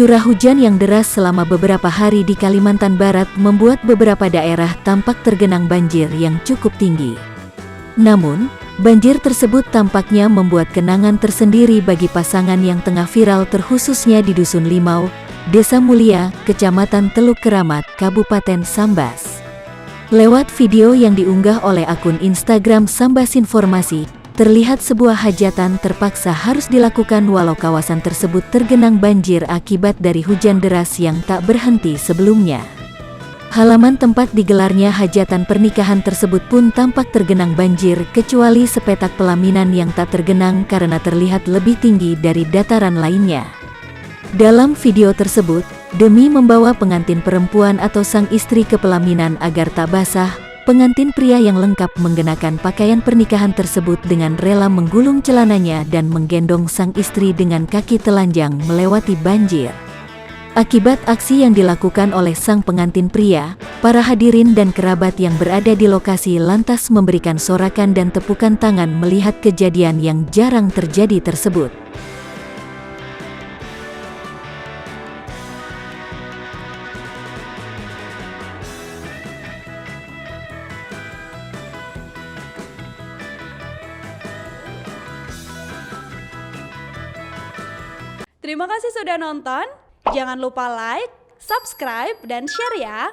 Curah hujan yang deras selama beberapa hari di Kalimantan Barat membuat beberapa daerah tampak tergenang banjir yang cukup tinggi. Namun, banjir tersebut tampaknya membuat kenangan tersendiri bagi pasangan yang tengah viral terkhususnya di Dusun Limau, Desa Mulia, Kecamatan Teluk Keramat, Kabupaten Sambas. Lewat video yang diunggah oleh akun Instagram Sambas Informasi, terlihat sebuah hajatan terpaksa harus dilakukan walau kawasan tersebut tergenang banjir akibat dari hujan deras yang tak berhenti sebelumnya. Halaman tempat digelarnya hajatan pernikahan tersebut pun tampak tergenang banjir kecuali sepetak pelaminan yang tak tergenang karena terlihat lebih tinggi dari dataran lainnya. Dalam video tersebut, demi membawa pengantin perempuan atau sang istri ke pelaminan agar tak basah, pengantin pria yang lengkap mengenakan pakaian pernikahan tersebut dengan rela menggulung celananya dan menggendong sang istri dengan kaki telanjang melewati banjir. Akibat aksi yang dilakukan oleh sang pengantin pria, para hadirin dan kerabat yang berada di lokasi lantas memberikan sorakan dan tepukan tangan melihat kejadian yang jarang terjadi tersebut. Terima kasih sudah nonton. Jangan lupa like, subscribe, dan share ya.